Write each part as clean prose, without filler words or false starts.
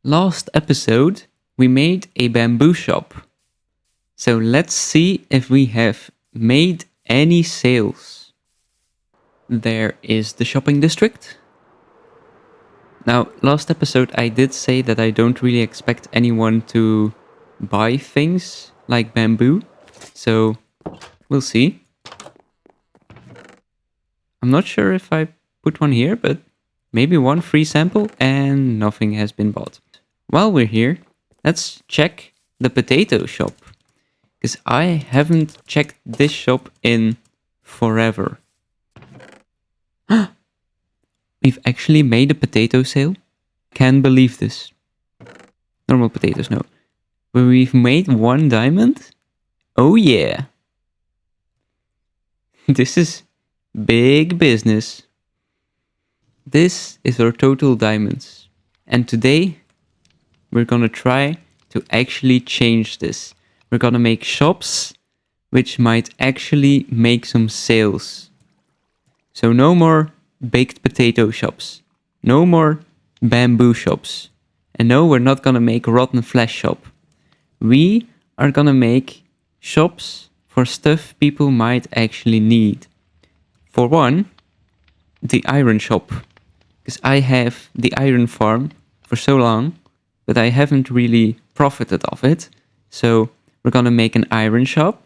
Last episode, we made a bamboo shop. So let's see if we have made any sales. There is the shopping district. Now, last episode I did say that I don't really expect anyone to buy things like bamboo. So we'll see. I'm not sure if I put one here, but maybe one free sample and nothing has been bought. While we're here, let's check the potato shop. Because I haven't checked this shop in forever. We've actually made a potato sale. Can't believe this. Normal potatoes, no. But we've made 1 diamond? Oh yeah. This is big business. This is our total diamonds. And today, we're gonna try to actually change this. We're gonna make shops which might actually make some sales. So no more baked potato shops. No more bamboo shops. And no, we're not gonna make rotten flesh shop. We are gonna make shops for stuff people might actually need. For one, the iron shop. Because I have the iron farm for so long, but I haven't really profited of it. So we're gonna make an iron shop.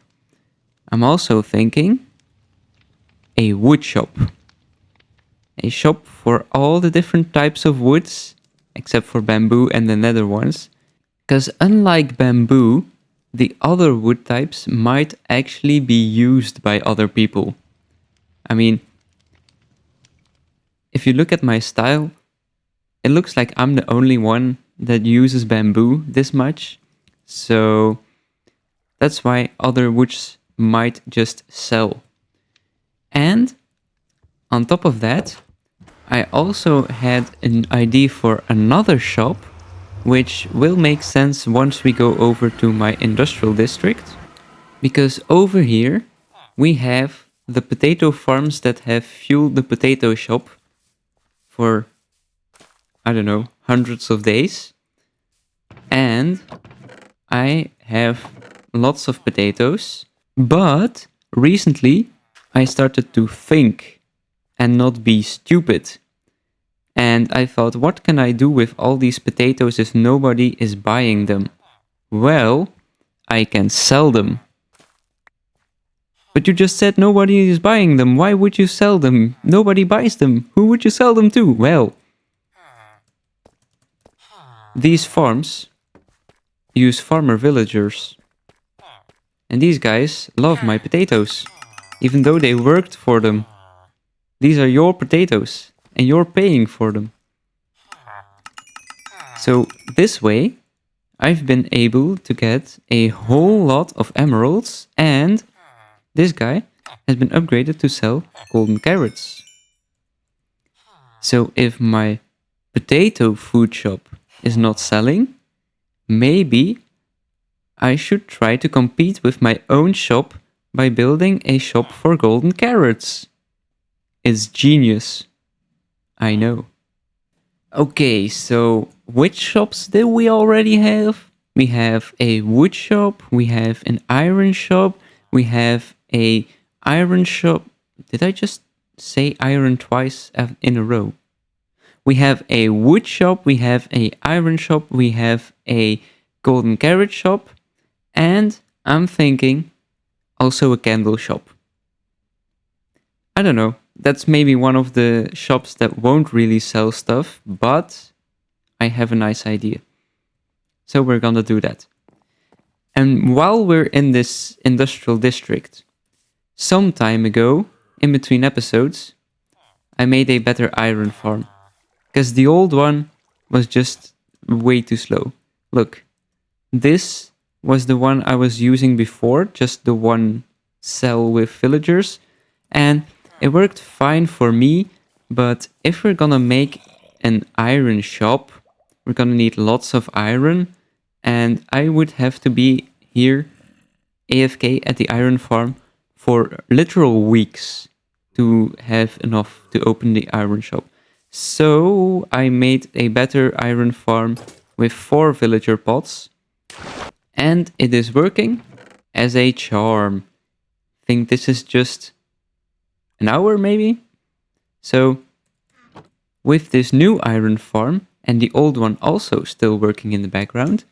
I'm also thinking a wood shop. A shop for all the different types of woods, except for bamboo and the nether ones. Because unlike bamboo, the other wood types might actually be used by other people. I mean, if you look at my style, it looks like I'm the only one that uses bamboo this much. So that's why other woods might just sell. And on top of that, I also had an idea for another shop, which will make sense once we go over to my industrial district. Because over here, we have the potato farms that have fueled the potato shop for, I don't know, hundreds of days. And I have lots of potatoes. But recently, I started to think and not be stupid. And I thought, what can I do with all these potatoes if nobody is buying them? Well, I can sell them. But you just said nobody is buying them. Why would you sell them? Nobody buys them. Who would you sell them to? Well, these farms use farmer villagers. And these guys love my potatoes, even though they worked for them. These are your potatoes, and you're paying for them. So this way, I've been able to get a whole lot of emeralds, and this guy has been upgraded to sell golden carrots. So if my potato food shop is not selling, maybe I should try to compete with my own shop by building a shop for golden carrots. It's genius. I know. Okay, so which shops do we already have? We have a wood shop, we have an iron shop, we have a iron shop. Did I just say iron twice in a row? We have a wood shop, we have a iron shop, we have a golden carrot shop, and I'm thinking also a candle shop. I don't know. That's maybe one of the shops that won't really sell stuff, but I have a nice idea. So we're gonna do that. And while we're in this industrial district, some time ago, in between episodes, I made a better iron farm. Because the old one was just way too slow. Look, this was the one I was using before, just the one cell with villagers. And it worked fine for me, but if we're gonna make an iron shop, we're gonna need lots of iron, and I would have to be here AFK at the iron farm for literal weeks to have enough to open the iron shop. So I made a better iron farm with 4 villager pots, and it is working as a charm. I think this is just an hour maybe. So with this new iron farm and the old one also still working in the background,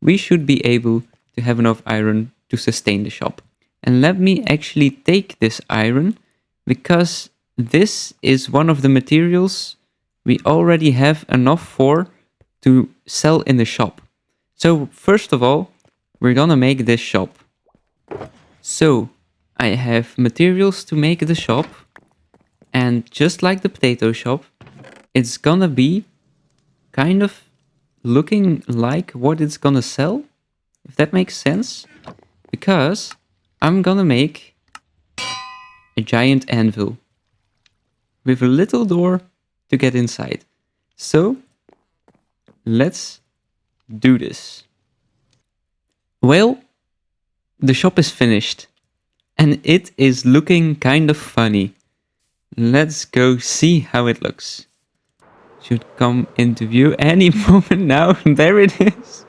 we should be able to have enough iron to sustain the shop. And let me actually take this iron, because this is one of the materials we already have enough for to sell in the shop. So first of all, we're gonna make this shop. So I have materials to make the shop, and just like the potato shop, it's gonna be kind of looking like what it's gonna sell, if that makes sense, because I'm gonna make a giant anvil with a little door to get inside. So let's do this. Well, the shop is finished and it is looking kind of funny. Let's go see how it looks. Should come into view any moment now. There it is.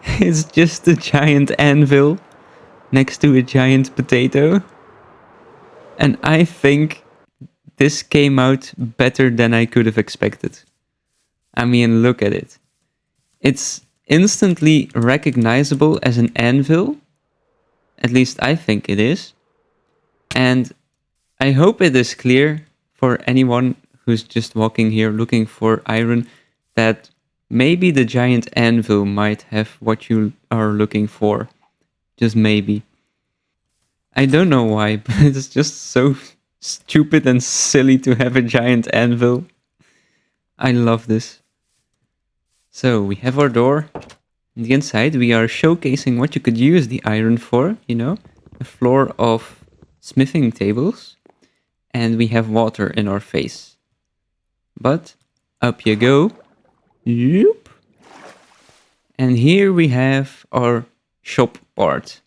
It's just a giant anvil next to a giant potato. And I think this came out better than I could have expected. I mean, look at it. It's instantly recognizable as an anvil. At least I think it is. And I hope it is clear for anyone who's just walking here looking for iron that maybe the giant anvil might have what you are looking for. Just maybe. I don't know why, but it's just so stupid and silly to have a giant anvil. I love this. So we have our door. On the inside we are showcasing what you could use the iron for, you know, a floor of smithing tables. And we have water in our face. But up you go. Yoop. And here we have our shop part.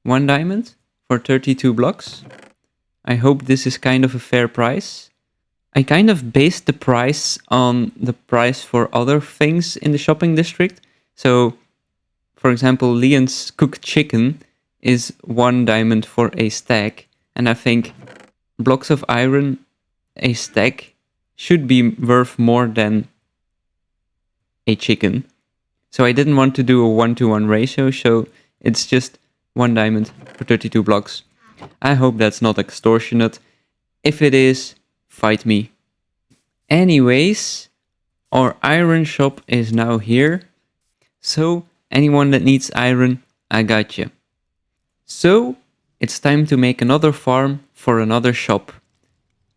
1 diamond for 32 blocks. I hope this is kind of a fair price. I kind of based the price on the price for other things in the shopping district. So, for example, Leon's cooked chicken is 1 diamond for a stack. And I think blocks of iron, a stack, should be worth more than a chicken. So I didn't want to do a 1-to-1 ratio, so it's just 1 diamond for 32 blocks. I hope that's not extortionate. If it is, fight me. Anyways, our iron shop is now here. So anyone that needs iron, I got you. So it's time to make another farm for another shop.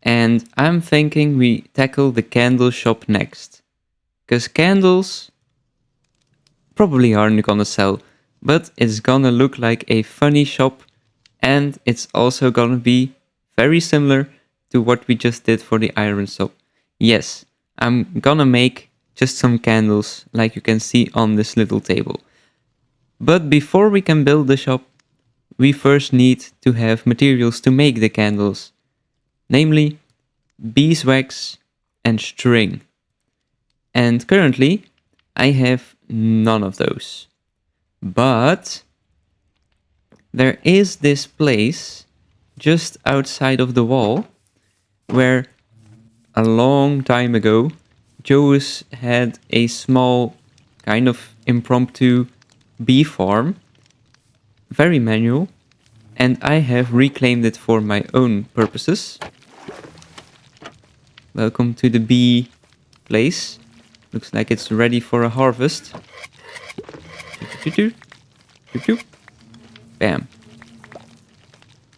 And I'm thinking we tackle the candle shop next. Because candles probably aren't gonna sell, but it's gonna look like a funny shop, and it's also gonna be very similar to what we just did for the iron shop. Yes, I'm gonna make just some candles like you can see on this little table. But before we can build the shop, we first need to have materials to make the candles, namely beeswax and string. And currently I have none of those. But there is this place just outside of the wall where a long time ago Joe's had a small kind of impromptu bee farm, very manual, and I have reclaimed it for my own purposes. Welcome to the bee place. Looks like it's ready for a harvest. Bam.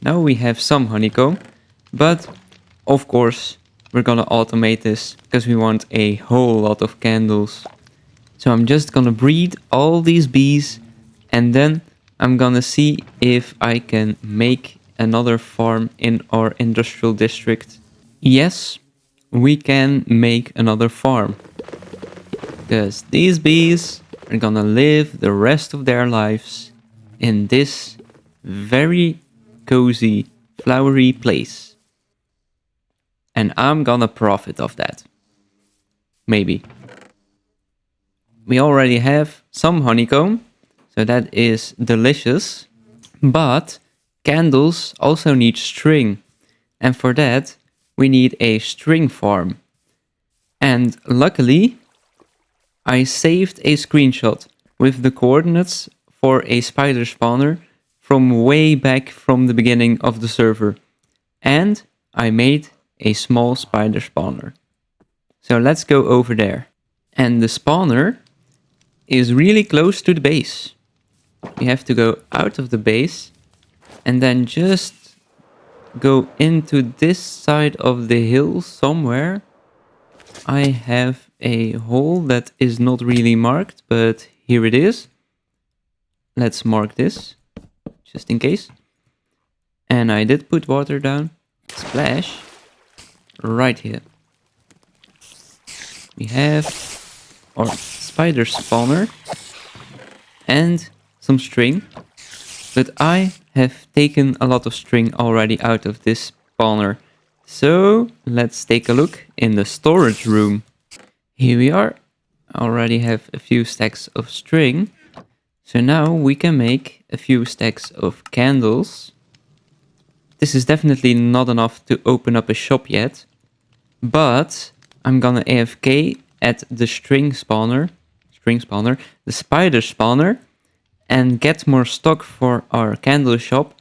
Now we have some honeycomb, but of course we're gonna automate this because we want a whole lot of candles. So I'm just gonna breed all these bees, and then I'm gonna see if I can make another farm in our industrial district. Yes, we can make another farm. Because these bees are gonna live the rest of their lives in this very cozy, flowery place. And I'm gonna profit of that. Maybe. We already have some honeycomb, so that is delicious. But candles also need string, and for that we need a string farm. And luckily, I saved a screenshot with the coordinates for a spider spawner from way back from the beginning of the server. And I made a small spider spawner. So let's go over there. And the spawner is really close to the base. You have to go out of the base and then just go into this side of the hill somewhere. I have a hole that is not really marked, but here it is. Let's mark this, just in case. And I did put water down. Splash. Right here. We have our spider spawner and some string. But I have taken a lot of string already out of this spawner. So let's take a look in the storage room. Here we are. I already have a few stacks of string. So now we can make a few stacks of candles. This is definitely not enough to open up a shop yet. But I'm gonna AFK at the the spider spawner, and get more stock for our candle shop.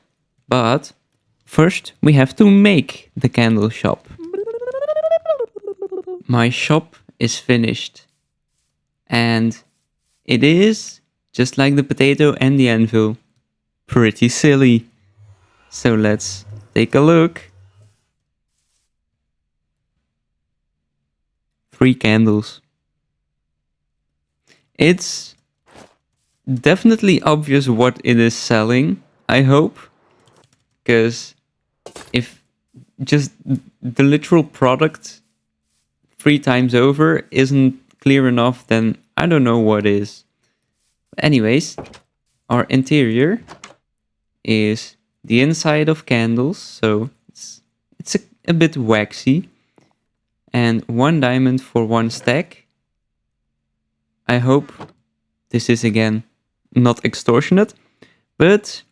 But first we have to make the candle shop. My shop is finished. And it is just like the potato and the anvil. Pretty silly. So let's take a look. 3 candles. It's definitely obvious what it is selling, I hope. Because if just the literal product 3 times over isn't clear enough, then I don't know what is. Anyways, our interior is the inside of candles, so it's a bit waxy. And 1 diamond for 1 stack. I hope this is again not extortionate, but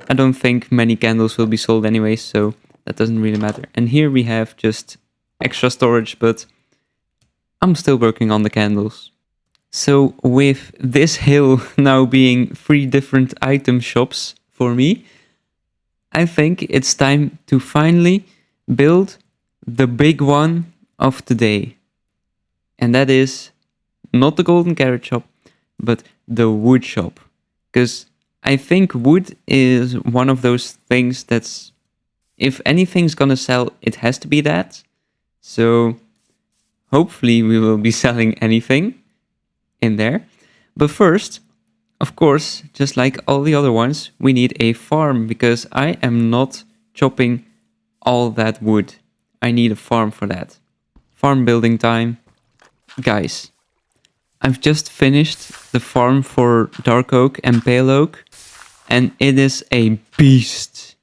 I don't think many candles will be sold anyway, so that doesn't really matter. And here we have just extra storage, but I'm still working on the candles. So with this hill now being 3 different item shops for me, I think it's time to finally build the big one of today. And that is not the golden carrot shop, but the wood shop. Because I think wood is one of those things that's, if anything's gonna sell, it has to be that. So hopefully we will be selling anything in there. But first, of course, just like all the other ones, we need a farm, because I am not chopping all that wood. I need a farm for that. Farm building time. Guys, I've just finished the farm for dark oak and pale oak, and it is a beast.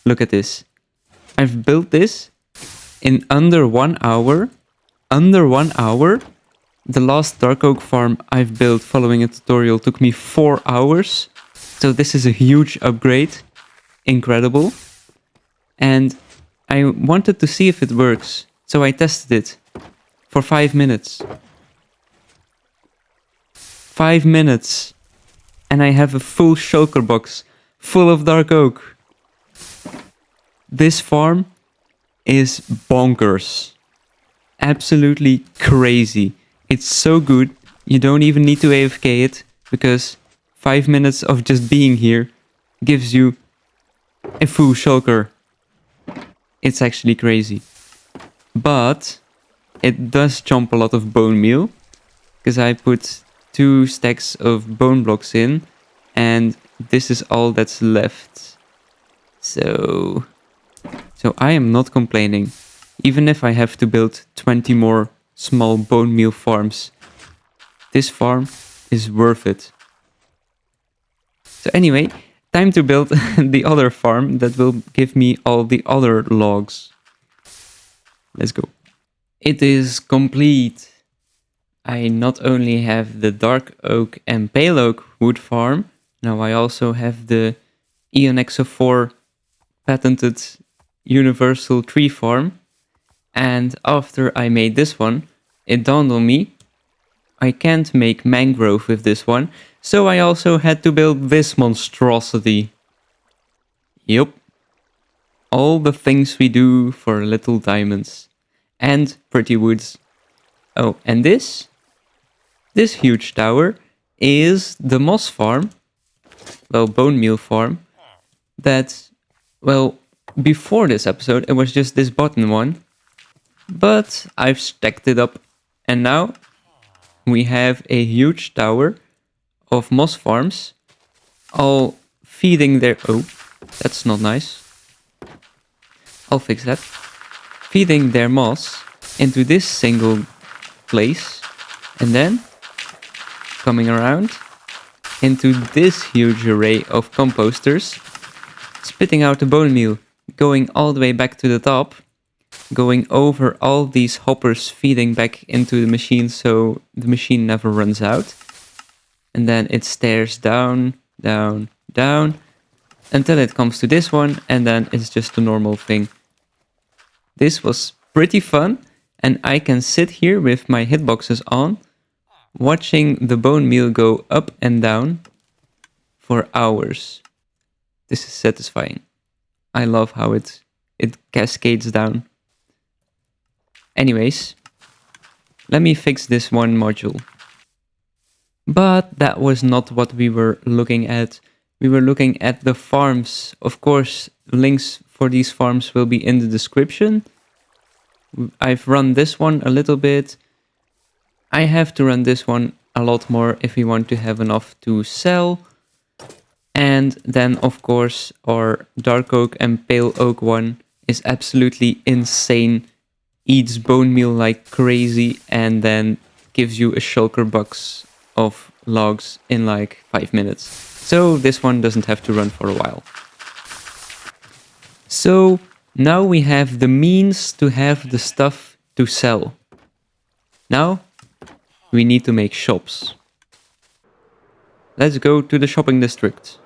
Look at this. I've built this in under 1 hour. Under 1 hour. The last dark oak farm I've built following a tutorial took me 4 hours. So this is a huge upgrade. Incredible. And I wanted to see if it works. So I tested it for 5 minutes. 5 minutes. And I have a full shulker box full of dark oak. This farm is bonkers. Absolutely crazy. It's so good, you don't even need to AFK it, because 5 minutes of just being here gives you a full shulker. It's actually crazy. But it does chomp a lot of bone meal, because I put 2 stacks of bone blocks in, and this is all that's left. So I am not complaining. Even if I have to build 20 more small bone meal farms, this farm is worth it. So anyway, time to build the other farm that will give me all the other logs. Let's go. It is complete. I not only have the dark oak and pale oak wood farm, now I also have the EonXO4 patented universal tree farm. And after I made this one, it dawned on me, I can't make mangrove with this one, so I also had to build this monstrosity. Yup. All the things we do for little diamonds. And pretty woods. Oh, and this huge tower is the moss farm, well, bone meal farm, that, well, before this episode it was just this button one, but I've stacked it up, and now we have a huge tower of moss farms, all feeding their... Oh, that's not nice. I'll fix that. Feeding their moss into this single place, and then coming around into this huge array of composters, spitting out the bone meal, going all the way back to the top, going over all these hoppers feeding back into the machine so the machine never runs out. And then it stares down, down, down, until it comes to this one, and then it's just a normal thing. This was pretty fun, and I can sit here with my hitboxes on, watching the bone meal go up and down for hours. This is satisfying. I love how it cascades down. Anyways, let me fix this one module. But that was not what we were looking at. We were looking at the farms. Of course, links for these farms will be in the description. I've run this one a little bit. I have to run this one a lot more if we want to have enough to sell. And then, of course, our dark oak and pale oak one is absolutely insane. Eats bone meal like crazy and then gives you a shulker box of logs in like 5 minutes. So this one doesn't have to run for a while. So now we have the means to have the stuff to sell. Now we need to make shops. Let's go to the shopping district.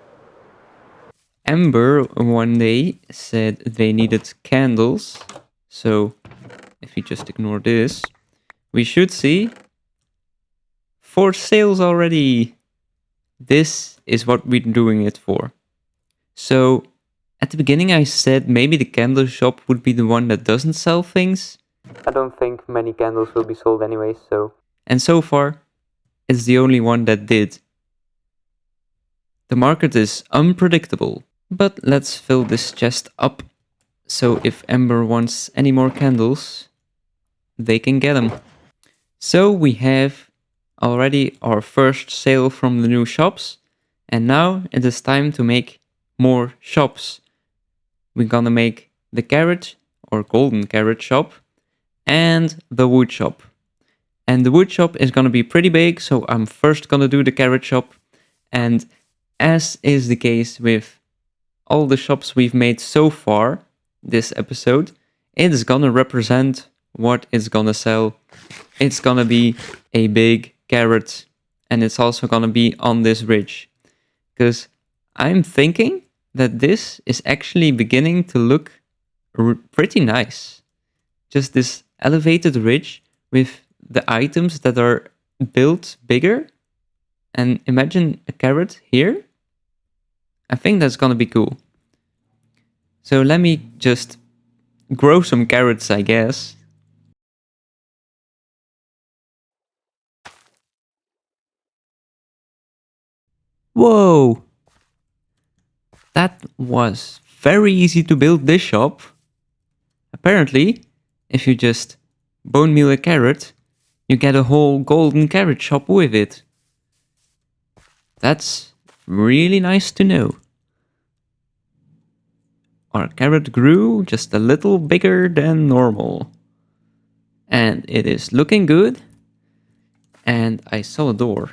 Amber one day said they needed candles. So if we just ignore this, we should see 4 sales already. This is what we're doing it for. So at the beginning I said maybe the candle shop would be the one that doesn't sell things. I don't think many candles will be sold anyway, so... And so far, it's the only one that did. The market is unpredictable, but let's fill this chest up. So if Amber wants any more candles, they can get them. So we have already our first sale from the new shops. And now it is time to make more shops. We're gonna make the carrot or golden carrot shop and the wood shop. And the wood shop is gonna be pretty big, so I'm first gonna do the carrot shop. And as is the case with all the shops we've made so far this episode, it is gonna represent what it's gonna sell. It's gonna be a big carrot, and it's also gonna be on this ridge. Because I'm thinking that this is actually beginning to look pretty nice. Just this elevated ridge with the items that are built bigger. And imagine a carrot here. I think that's gonna be cool. So let me just grow some carrots, I guess. Whoa! That was very easy to build this shop. Apparently, if you just bone meal a carrot, you get a whole golden carrot shop with it. That's really nice to know. Our carrot grew just a little bigger than normal. And it is looking good. And I saw a door.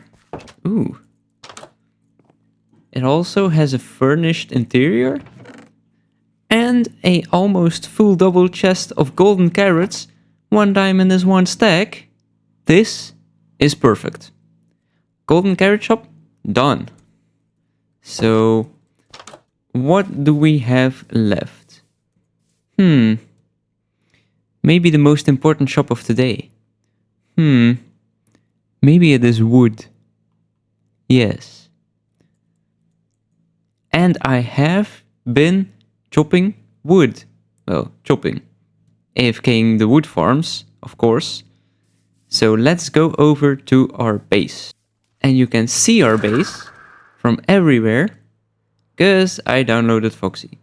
Ooh. It also has a furnished interior. And a almost full double chest of golden carrots. 1 diamond is 1 stack. This is perfect. Golden carrot shop, done. So, what do we have left? Maybe the most important shop of today. Maybe it is wood. Yes. And I have been chopping wood. Well, chopping. AFKing the wood farms, of course. So let's go over to our base. And you can see our base from everywhere, because I downloaded Foxy.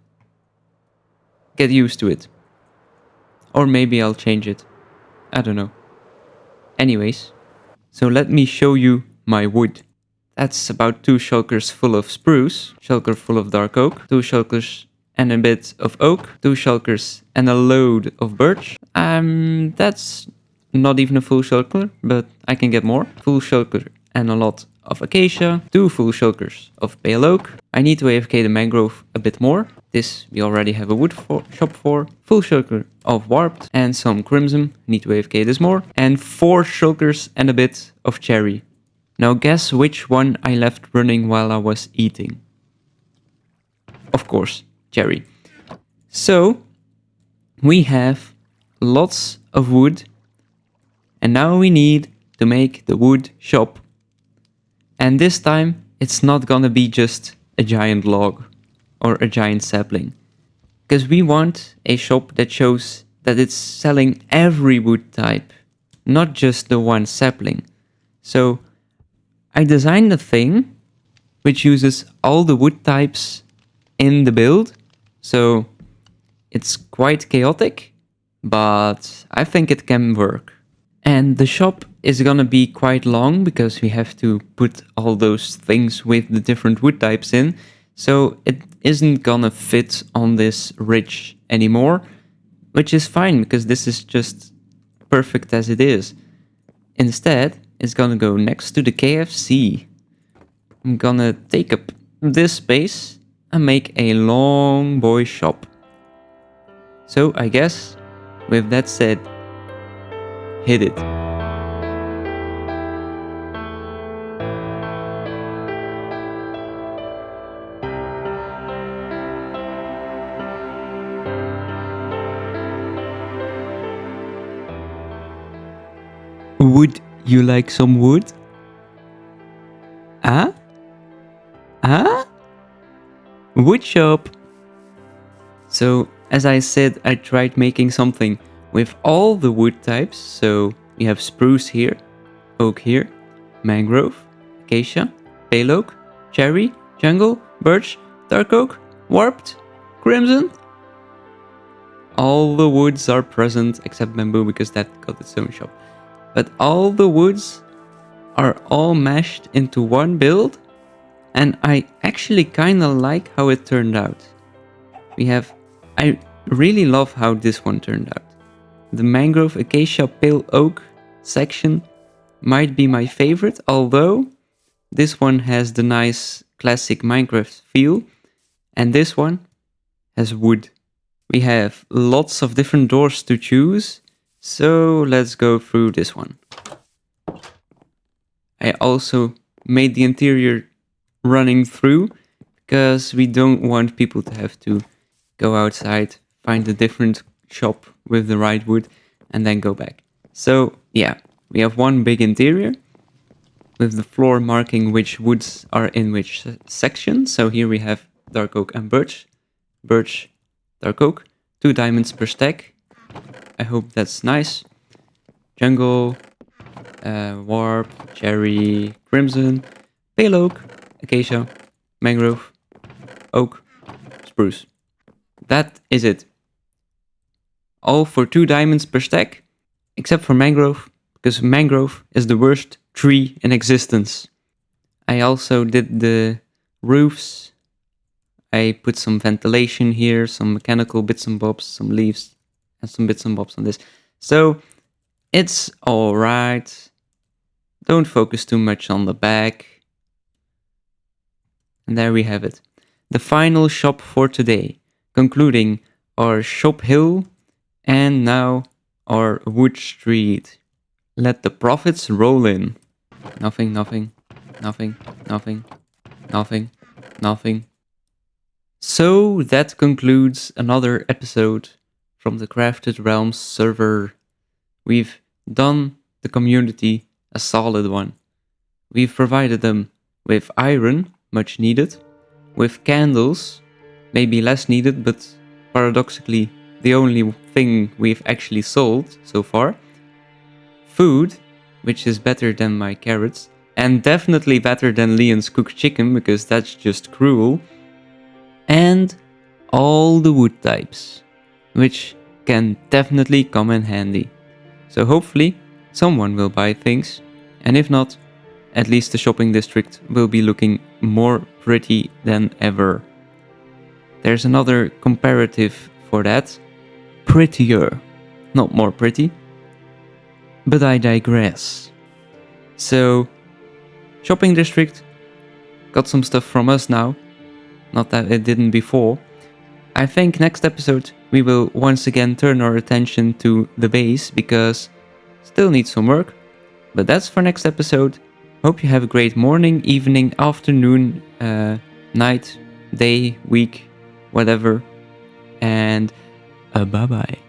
Get used to it. Or maybe I'll change it. I don't know. Anyways, so let me show you my wood. That's about 2 shulkers full of spruce, shulker full of dark oak, 2 shulkers and a bit of oak, 2 shulkers and a load of birch. That's not even a full shulker, but I can get more. Full shulker and a lot of acacia, 2 full shulkers of pale oak. I need to AFK the mangrove a bit more. This we already have a wood shop for. Full shulker of warped and some crimson. Need to AFK this more. And 4 shulkers and a bit of cherry. Now guess which one I left running while I was eating. Of course, cherry. So, we have lots of wood. And now we need to make the wood shop. And this time, it's not gonna be just a giant log or a giant sapling. Because we want a shop that shows that it's selling every wood type, not just the one sapling. So, I designed a thing which uses all the wood types in the build. So it's quite chaotic, but I think it can work. And the shop is gonna be quite long because we have to put all those things with the different wood types in. So it isn't gonna fit on this ridge anymore, which is fine because this is just perfect as it is. Instead, it's gonna go next to the KFC. I'm gonna take up this space and make a long boy shop. So I guess, with that said, hit it. Would you like some wood? Huh? Huh? Wood shop. So, as I said, I tried making something with all the wood types. So, we have spruce here, oak here, mangrove, acacia, pale oak, cherry, jungle, birch, dark oak, warped, crimson. All the woods are present except bamboo because that got its own shop. But all the woods are all mashed into one build, and I actually kinda like how it turned out. I really love how this one turned out. The mangrove, acacia, pale oak section might be my favorite, although this one has the nice classic Minecraft feel, and this one has wood. We have lots of different doors to choose, so let's go through this one. I also made the interior running through because we don't want people to have to go outside, find a different shop with the right wood, and then go back. So yeah, we have one big interior with the floor marking which woods are in which section. So here we have dark oak and birch. Birch, dark oak, 2 diamonds per stack. I hope that's nice. Jungle, warp, cherry, crimson, pale oak, acacia, mangrove, oak, spruce. That is it. All for 2 diamonds per stack, except for mangrove, because mangrove is the worst tree in existence. I also did the roofs. I put some ventilation here, some mechanical bits and bobs, some leaves, and some bits and bobs on this. So it's alright. Don't focus too much on the back. And there we have it. The final shop for today, concluding our shop hill and now our wood street. Let the profits roll in. Nothing, nothing, nothing, nothing, nothing, nothing. So that concludes another episode from the Crafted Realms server. We've done the community a solid one. We've provided them with iron, much needed, with candles, maybe less needed, but paradoxically the only thing we've actually sold so far. Food, which is better than my carrots, and definitely better than Leon's cooked chicken, because that's just cruel. And all the wood types, which can definitely come in handy. So hopefully someone will buy things, and if not, at least the shopping district will be looking more pretty than ever. There's another comparative for that. Prettier, not more pretty. But I digress. So, shopping district got some stuff from us now. Not that it didn't before. I think next episode we will once again turn our attention to the base, because still needs some work. But that's for next episode. Hope you have a great morning, evening, afternoon, night, day, week, whatever. And bye bye.